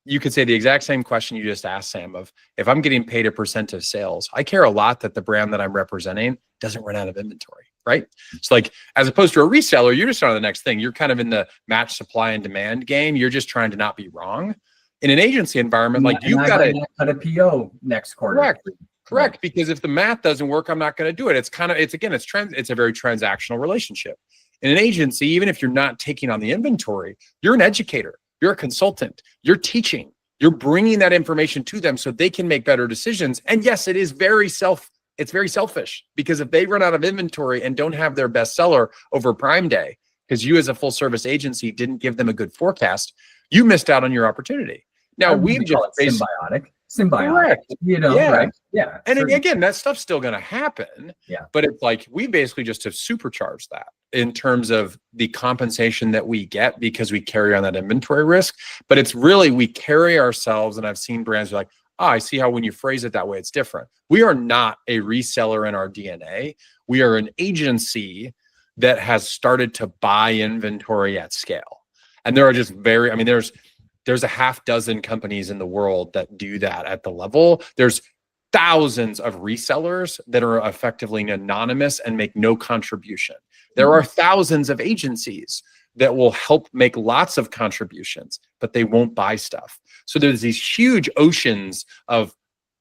you could say the exact same question you just asked, Sam, of if I'm getting paid a % of sales, I care a lot that the brand that I'm representing doesn't run out of inventory, right? So like, as opposed to a reseller, you're just on the next thing. You're kind of in the match supply and demand game. You're just trying to not be wrong. In an agency environment, like, you've got to cut a PO next quarter. Correct. Correct. Right. Because if the math doesn't work, I'm not going to do it. It's a very transactional relationship. In an agency, even if you're not taking on the inventory, you're an educator, you're a consultant, you're teaching, you're bringing that information to them so they can make better decisions. And yes, it's very selfish, because if they run out of inventory and don't have their best seller over Prime Day, because you as a full service agency didn't give them a good forecast, you missed out on your opportunity. Now we've just symbiotic, correct. Yeah. right? Yeah. And certainly. again, that stuff's still going to happen. Yeah. But it's like, we basically just have supercharged that in terms of the compensation that we get because we carry on that inventory risk. But it's really, we carry ourselves, and I've seen brands like, oh, I see how when you phrase it that way, it's different. We are not a reseller in our DNA. We are an agency that has started to buy inventory at scale. And there are just there's a half dozen companies in the world that do that at the level. There's thousands of resellers that are effectively anonymous and make no contribution. There are thousands of agencies that will help make lots of contributions, but they won't buy stuff. So there's these huge oceans of,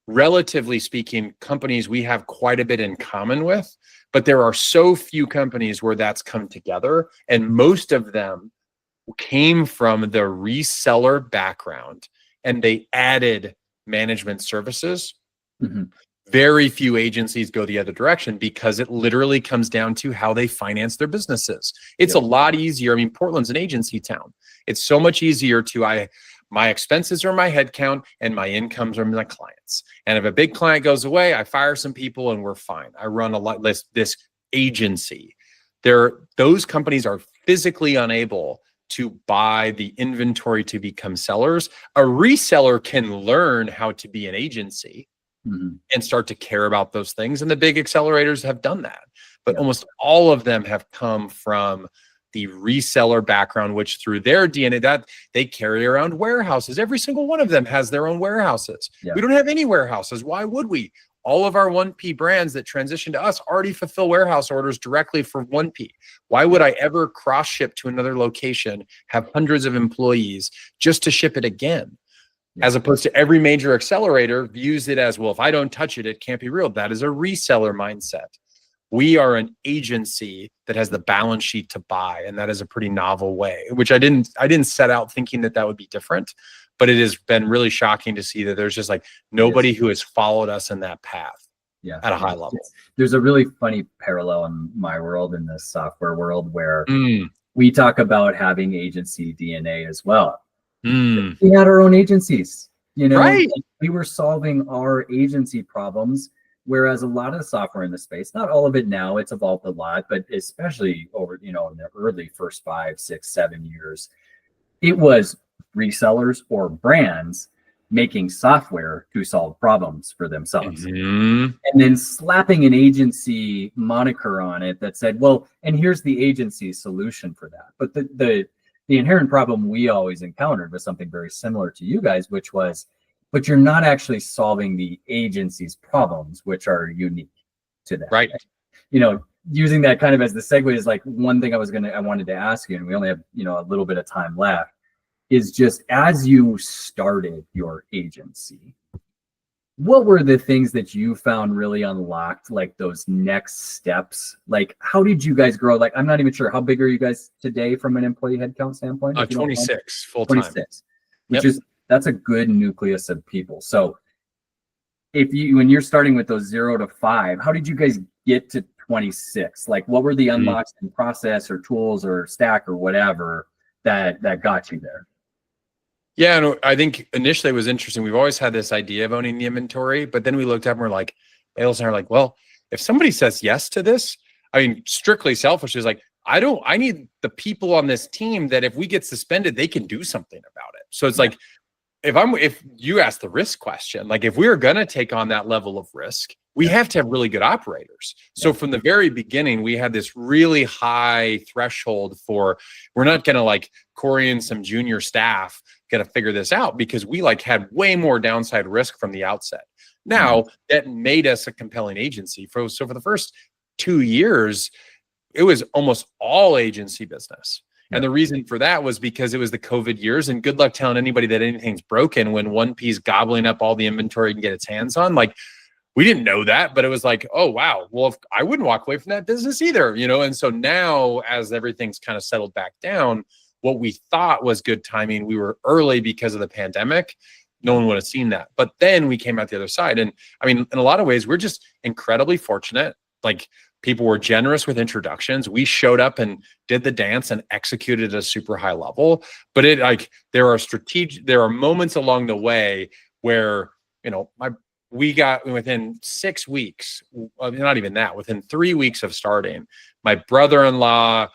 relatively speaking, companies we have quite a bit in common with, but there are so few companies where that's come together. And most of them came from the reseller background and they added management services. Very few agencies go the other direction because it literally comes down to how they finance their businesses. It's a lot easier. I mean, Portland's an agency town. It's so much easier to, my expenses are my headcount and my incomes are my clients. And if a big client goes away, I fire some people and we're fine. I run this agency. Those companies are physically unable to buy the inventory to become sellers. A reseller can learn how to be an agency and start to care about those things. And the big accelerators have done that. But almost all of them have come from the reseller background, which through their DNA, that they carry around warehouses. Every single one of them has their own warehouses. We don't have any warehouses. Why would we? All of our 1P brands that transition to us already fulfill warehouse orders directly for 1P. Why would I ever cross ship to another location, have hundreds of employees just to ship it again? As opposed to every major accelerator views it as, well, if I don't touch it, it can't be real. That is a reseller mindset. We are an agency that has the balance sheet to buy, and that is a pretty novel way, which I didn't set out thinking that would be different, but it has been really shocking to see that there's just like nobody who has followed us in that path at a high level. There's a really funny parallel in my world, in the software world, where we talk about having agency DNA as well. We had our own agencies, right? We were solving our agency problems. Whereas a lot of the software in the space, not all of it now, it's evolved a lot, but especially over, in the early first 5, 6, 7 years, it was resellers or brands making software to solve problems for themselves. And then slapping an agency moniker on it that said, well, and here's the agency's solution for that. But the inherent problem we always encountered was something very similar to you guys, which was, but you're not actually solving the agency's problems, which are unique to them. Right. Using that kind of as the segue is like one thing I wanted to ask you, and we only have, a little bit of time left, is just as you started your agency, what were the things that you found really unlocked, like those next steps? Like, how did you guys grow? Like, I'm not even sure, how big are you guys today from an employee headcount standpoint? 26 full-time. 26, which is, that's a good nucleus of people. So when you're starting with those 0 to 5, how did you guys get to 26? Like, what were the unlocks in process or tools or stack or whatever that got you there? Yeah, and I think initially it was interesting. We've always had this idea of owning the inventory, but then we looked up and we're like, Bales and I are like, well, if somebody says yes to this, I mean, strictly selfish is like, I need the people on this team that if we get suspended, they can do something about it. So it's like, if you ask the risk question, like if we are going to take on that level of risk, we have to have really good operators. So from the very beginning, we had this really high threshold for, we're not going to like Corey and some junior staff going to figure this out, because we like had way more downside risk from the outset. Now that made us a compelling agency. So for the first 2 years, it was almost all agency business. And the reason for that was because it was the COVID years, and good luck telling anybody that anything's broken when 1P's gobbling up all the inventory it can get its hands on. Like, we didn't know that, but it was like, oh, wow, well, if I wouldn't walk away from that business either, you know? And so now as everything's kind of settled back down, what we thought was good timing, we were early because of the pandemic. No one would have seen that. But then we came out the other side. And I mean, in a lot of ways, we're just incredibly fortunate. Like, people were generous with introductions. We showed up and did the dance and executed at a super high level. But there are moments along the way where, you know, we got within 6 weeks, not even that, within 3 weeks of starting, my brother-in-law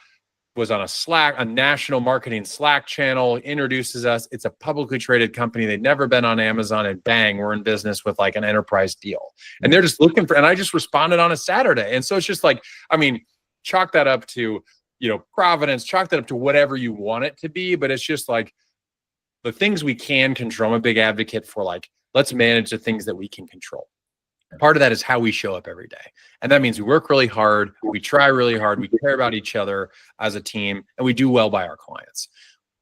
was on a national marketing Slack channel, introduces us. It's a publicly traded company. They'd never been on Amazon, and bang, we're in business with like an enterprise deal. And they're just looking for, and I just responded on a Saturday. And so it's just like, I mean, chalk that up to, you know, Providence, chalk that up to whatever you want it to be. But it's just like the things we can control. I'm a big advocate for, like, let's manage the things that we can control. Part of that is how we show up every day. And that means we work really hard, we try really hard, we care about each other as a team, and we do well by our clients.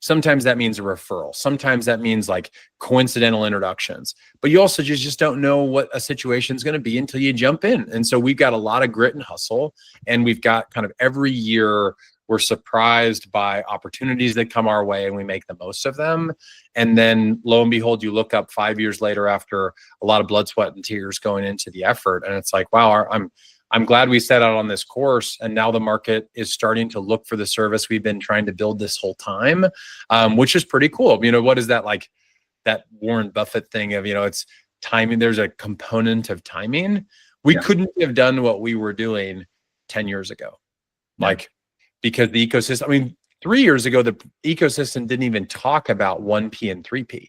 Sometimes that means a referral. Sometimes that means like coincidental introductions. But you also just don't know what a situation is going to be until you jump in. And so we've got a lot of grit and hustle, and we've got kind of every year we're surprised by opportunities that come our way, and we make the most of them. And then lo and behold, you look up 5 years later after a lot of blood, sweat, and tears going into the effort. And it's like, wow, I'm glad we set out on this course. And now the market is starting to look for the service we've been trying to build this whole time, which is pretty cool. You know, what is that, like that Warren Buffett thing of, you know, it's timing. There's a component of timing. We couldn't have done what we were doing 10 years ago. Like, because the ecosystem, I mean, 3 years ago, the ecosystem didn't even talk about 1P and 3P.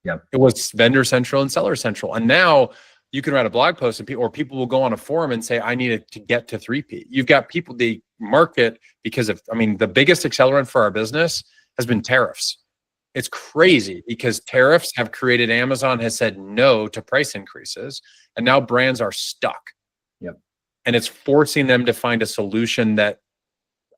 It was Vendor Central and Seller Central. And now you can write a blog post and people will go on a forum and say, I need to get to 3P. You've got people, they market because of, I mean, the biggest accelerant for our business has been tariffs. It's crazy because tariffs have created, Amazon has said no to price increases, and now brands are stuck. And it's forcing them to find a solution that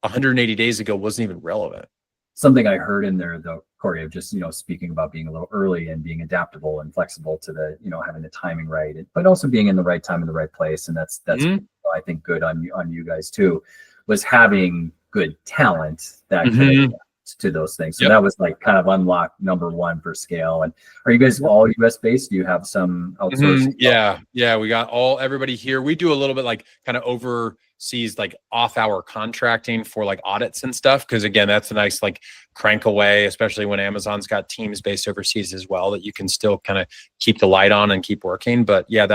180 days ago wasn't even relevant. Something I heard in there though, Corey, of just, you know, speaking about being a little early and being adaptable and flexible to the, you know, having the timing right, but also being in the right time in the right place. And that's I think good on you guys too, was having good talent that could adapt to those things. So that was like kind of unlock number one for scale. And are you guys all US based? Do you have some outsourced? Yeah. We got everybody here. We do a little bit like kind of overseas, like off-hour contracting for like audits and stuff. Cause again, that's a nice like crank away, especially when Amazon's got teams based overseas as well, that you can still kind of keep the light on and keep working. But yeah,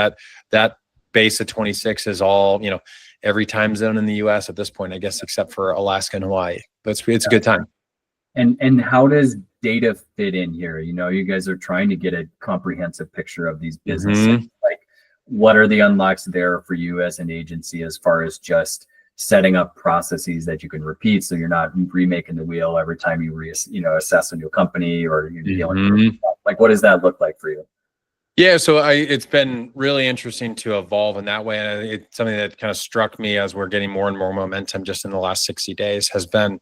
that base of 26 is all, you know, every time zone in the US at this point, I guess, except for Alaska and Hawaii. But it's a good time. And how does data fit in here? You know, you guys are trying to get a comprehensive picture of these businesses. Like, what are the unlocks there for you as an agency, as far as just setting up processes that you can repeat, so you're not remaking the wheel every time you assess a new company, or you're dealing with, like, what does that look like for you? Yeah, so it's been really interesting to evolve in that way. And it's something that kind of struck me as we're getting more and more momentum just in the last 60 days has been,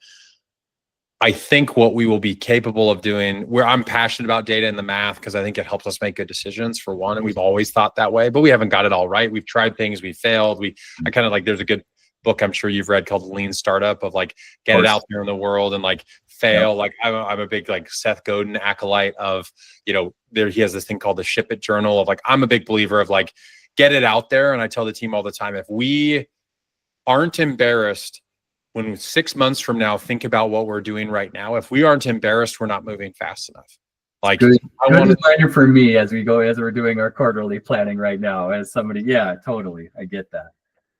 I think, what we will be capable of doing, where I'm passionate about data and the math, because I think it helps us make good decisions, for one. And we've always thought that way, but we haven't got it all right. We've tried things, we failed. I kind of like, there's a good book I'm sure you've read called Lean Startup, of like, get it out there in the world and like fail. Like I'm a big like Seth Godin acolyte of, you know, he has this thing called the Ship It Journal of like, I'm a big believer of like, get it out there. And I tell the team all the time, if we aren't embarrassed when 6 months from now, think about what we're doing right now. If we aren't embarrassed, we're not moving fast enough. Like, good reminder for me as we're doing our quarterly planning right now, as somebody, totally. I get that.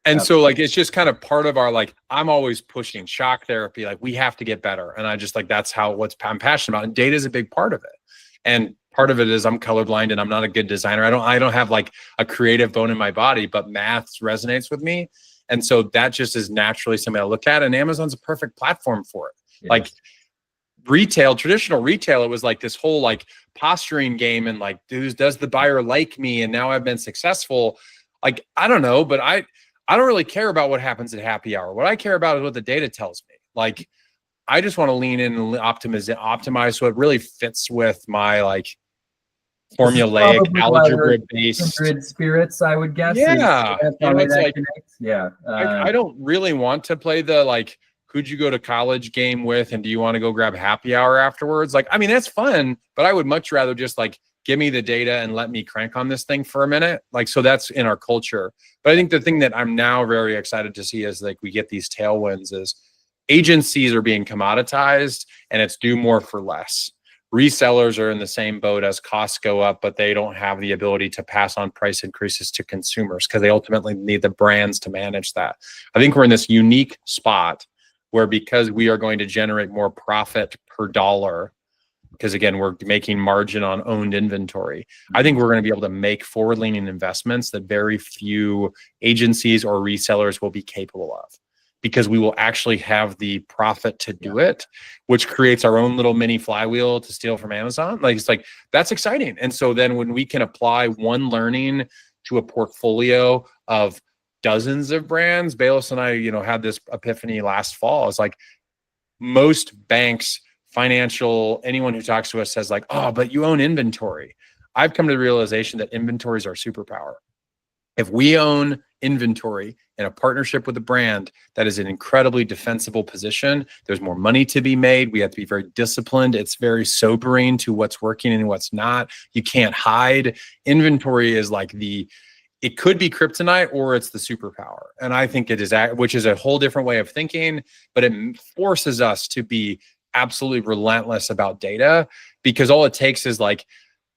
And so like, it's just kind of part of our, like, I'm always pushing shock therapy. Like, we have to get better. And I just like, that's I'm passionate about. And data is a big part of it. And part of it is I'm colorblind and I'm not a good designer. I don't have like a creative bone in my body, but math resonates with me. And so that just is naturally something I look at, and Amazon's a perfect platform for it. Yes. Like traditional retail, it was like this whole like posturing game and like, does the buyer like me? And now I've been successful. Like, I don't know, but I don't really care about what happens at happy hour. What I care about is what the data tells me. Like, I just want to lean in and optimize so it really fits with my like formulaic, Probably why we're algebra-based. kindred spirits, I would guess. Yeah, it's like, yeah. I don't really want to play the like, who'd you go to college game with, and do you want to go grab happy hour afterwards? Like, I mean, that's fun, but I would much rather just like give me the data and let me crank on this thing for a minute. Like, so that's in our culture. But I think the thing that I'm now very excited to see is like we get these tailwinds is agencies are being commoditized and it's do more for less. Resellers are in the same boat as costs go up, but they don't have the ability to pass on price increases to consumers because they ultimately need the brands to manage that. I think we're in this unique spot where because we are going to generate more profit per dollar, because again, we're making margin on owned inventory. I think we're going to be able to make forward-leaning investments that very few agencies or resellers will be capable of, because we will actually have the profit to do it, which creates our own little mini flywheel to steal from Amazon. Like, it's like, that's exciting. And so then when we can apply one learning to a portfolio of dozens of brands, Bayless and I, had this epiphany last fall. It's like most banks, financial, anyone who talks to us says like, oh, but you own inventory. I've come to the realization that inventory is our superpower. If we own inventory in a partnership with a brand, that is an incredibly defensible position. There's more money to be made. We have to be very disciplined. It's very sobering to what's working and what's not. You can't hide. Inventory is like it could be kryptonite or it's the superpower. And I think it is, which is a whole different way of thinking, but it forces us to be absolutely relentless about data, because all it takes is like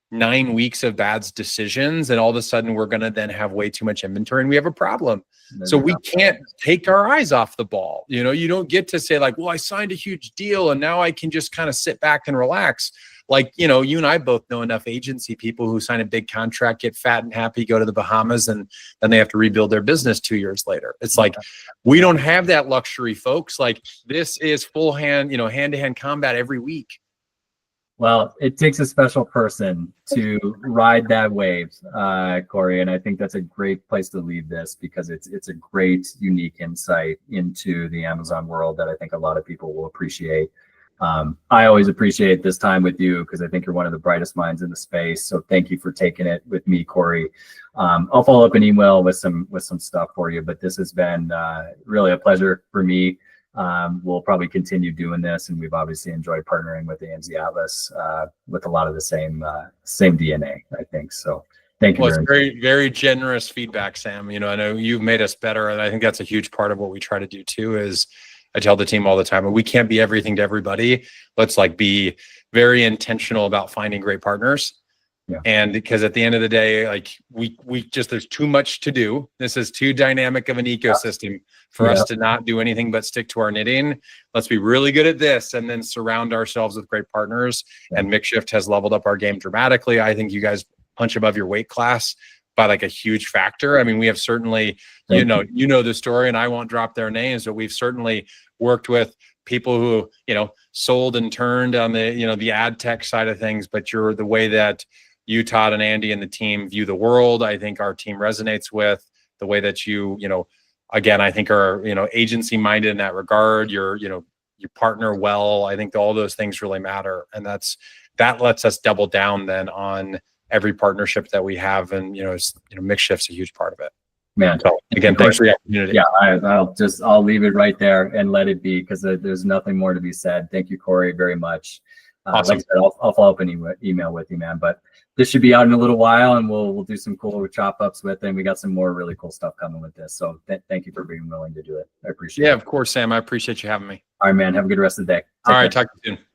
9 weeks of bad decisions, and all of a sudden we're going to then have way too much inventory and we have a problem. So we can't take our eyes off the ball. You don't get to say like, well, I signed a huge deal and now I can just kind of sit back and relax. Like, you and I both know enough agency people who sign a big contract, get fat and happy, go to the Bahamas, and then they have to rebuild their business 2 years later. It's like, we don't have that luxury, folks. Like, this is full hand-to-hand combat every week. Well, it takes a special person to ride that wave, Corey, and I think that's a great place to leave this, because it's a great, unique insight into the Amazon world that I think a lot of people will appreciate. I always appreciate this time with you because I think you're one of the brightest minds in the space. So thank you for taking it with me, Corey. I'll follow up an email with some stuff for you, but this has been really a pleasure for me. We'll probably continue doing this, and we've obviously enjoyed partnering with AMZ Atlas with a lot of the same DNA, I think. So thank you. Well, it's very, very generous feedback, Sam. I know you've made us better, and I think that's a huge part of what we try to do too. Is I tell the team all the time, we can't be everything to everybody. Let's be very intentional about finding great partners. Yeah. And because at the end of the day, we there's too much to do. This is too dynamic of an ecosystem for us to not do anything but stick to our knitting. Let's be really good at this and then surround ourselves with great partners. Yeah. And MixShift has leveled up our game dramatically. I think you guys punch above your weight class by a huge factor. I mean, we have certainly, you know the story, and I won't drop their names, but we've certainly worked with people who, sold and turned on the, the ad tech side of things, but the way that you, Todd, and Andy and the team view the world, I think our team resonates with the way that you again, I think are, agency minded in that regard. You partner well. I think all those things really matter. And that lets us double down then on every partnership that we have. And, MixShift's a huge part of it. Man. So again, thanks for the opportunity. Yeah, I'll leave it right there and let it be, because there's nothing more to be said. Thank you, Corey, very much. Awesome. Like I said, I'll follow up an email with you, man. But this should be out in a little while, and we'll do some cool chop ups with it. And we got some more really cool stuff coming with this. So thank you for being willing to do it. I appreciate it. Yeah, of course, Sam. I appreciate you having me. All right, man. Have a good rest of the day. All right. Talk to you soon.